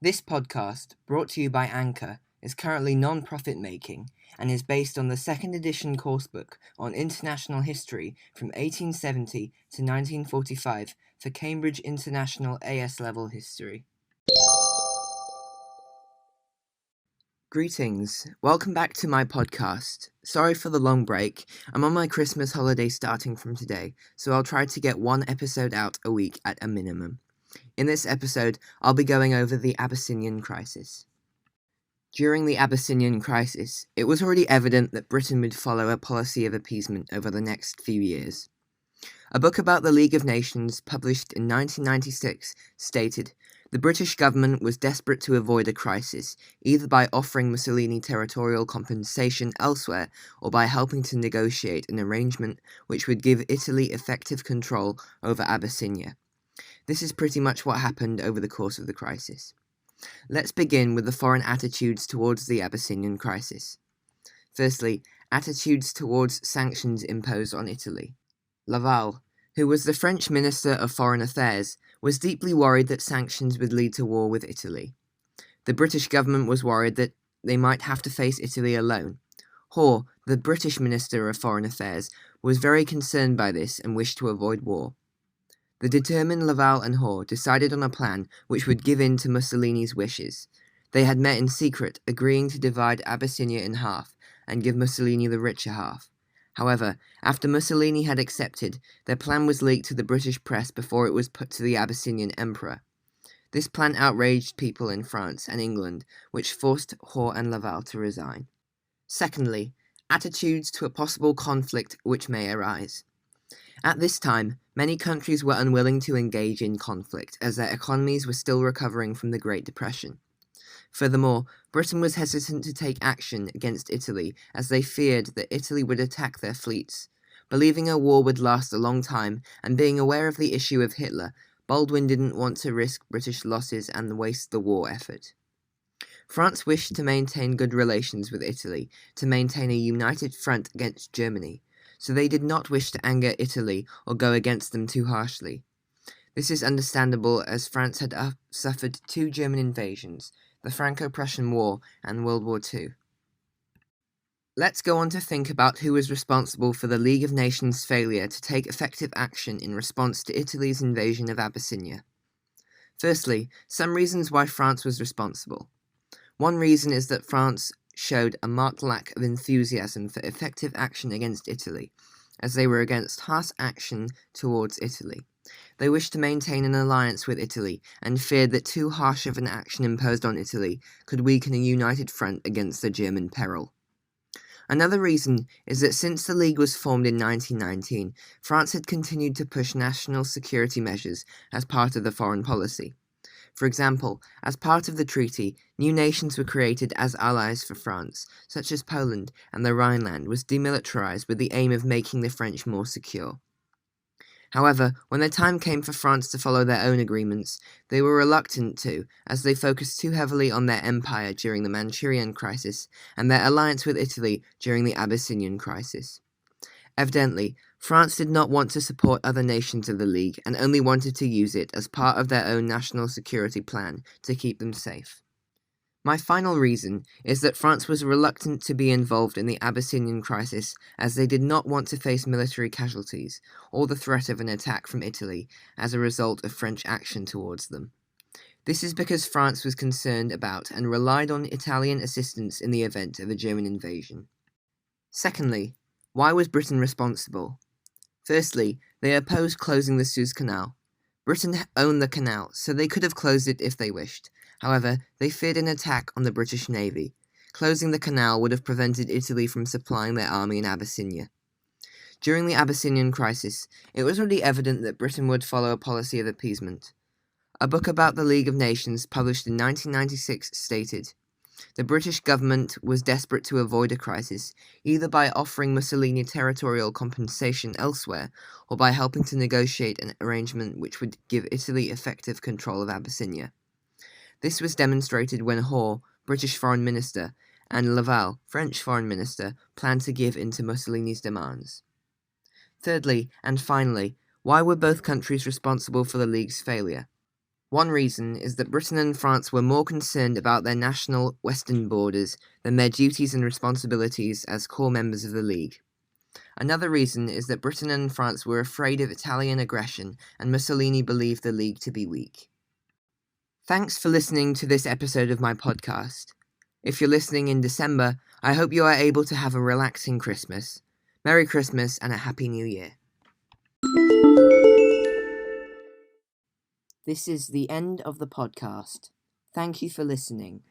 This podcast, brought to you by Anchor, is currently non-profit making and is based on the second edition coursebook on international history from 1870 to 1945 for Cambridge International AS Level History. Greetings, welcome back to my podcast. Sorry for the long break. I'm on my Christmas holiday starting from today, so I'll try to get one episode out a week at a minimum. In this episode, I'll be going over the Abyssinian Crisis. During the Abyssinian Crisis, it was already evident that Britain would follow a policy of appeasement over the next few years. A book about the League of Nations, published in 1996, stated, "The British government was desperate to avoid a crisis, either by offering Mussolini territorial compensation elsewhere or by helping to negotiate an arrangement which would give Italy effective control over Abyssinia." This is pretty much what happened over the course of the crisis. Let's begin with the foreign attitudes towards the Abyssinian crisis. Firstly, attitudes towards sanctions imposed on Italy. Laval, who was the French Minister of Foreign Affairs, was deeply worried that sanctions would lead to war with Italy. The British government was worried that they might have to face Italy alone. Hoare, the British Minister of Foreign Affairs, was very concerned by this and wished to avoid war. The determined Laval and Hoare decided on a plan which would give in to Mussolini's wishes. They had met in secret, agreeing to divide Abyssinia in half and give Mussolini the richer half. However, after Mussolini had accepted, their plan was leaked to the British press before it was put to the Abyssinian emperor. This plan outraged people in France and England, which forced Hoare and Laval to resign. Secondly, attitudes to a possible conflict which may arise. At this time, many countries were unwilling to engage in conflict as their economies were still recovering from the Great Depression. Furthermore, Britain was hesitant to take action against Italy as they feared that Italy would attack their fleets. Believing a war would last a long time and being aware of the issue of Hitler, Baldwin didn't want to risk British losses and waste the war effort. France wished to maintain good relations with Italy, to maintain a united front against Germany, so they did not wish to anger Italy or go against them too harshly. This is understandable as France had suffered two German invasions, the Franco-Prussian War and World War II. Let's go on to think about who was responsible for the League of Nations' failure to take effective action in response to Italy's invasion of Abyssinia. Firstly, some reasons why France was responsible. One reason is that France showed a marked lack of enthusiasm for effective action against Italy, as they were against harsh action towards Italy. They wished to maintain an alliance with Italy and feared that too harsh of an action imposed on Italy could weaken a united front against the German peril. Another reason is that since the League was formed in 1919, France had continued to push national security measures as part of the foreign policy. For example, as part of the treaty, new nations were created as allies for France, such as Poland, and the Rhineland was demilitarized with the aim of making the French more secure. However, when the time came for France to follow their own agreements, they were reluctant to, as they focused too heavily on their empire during the Manchurian Crisis and their alliance with Italy during the Abyssinian Crisis. Evidently, France did not want to support other nations of the League and only wanted to use it as part of their own national security plan to keep them safe. My final reason is that France was reluctant to be involved in the Abyssinian crisis as they did not want to face military casualties or the threat of an attack from Italy as a result of French action towards them. This is because France was concerned about and relied on Italian assistance in the event of a German invasion. Secondly, why was Britain responsible? Firstly, they opposed closing the Suez Canal. Britain owned the canal, so they could have closed it if they wished. However, they feared an attack on the British Navy. Closing the canal would have prevented Italy from supplying their army in Abyssinia. During the Abyssinian crisis, it was already evident that Britain would follow a policy of appeasement. A book about the League of Nations, published in 1996, stated, "The British government was desperate to avoid a crisis, either by offering Mussolini territorial compensation elsewhere, or by helping to negotiate an arrangement which would give Italy effective control of Abyssinia." This was demonstrated when Hoare, British Foreign Minister, and Laval, French Foreign Minister, planned to give in to Mussolini's demands. Thirdly, and finally, why were both countries responsible for the League's failure? One reason is that Britain and France were more concerned about their national western borders than their duties and responsibilities as core members of the League. Another reason is that Britain and France were afraid of Italian aggression, and Mussolini believed the League to be weak. Thanks for listening to this episode of my podcast. If you're listening in December, I hope you are able to have a relaxing Christmas. Merry Christmas and a Happy New Year. This is the end of the podcast. Thank you for listening.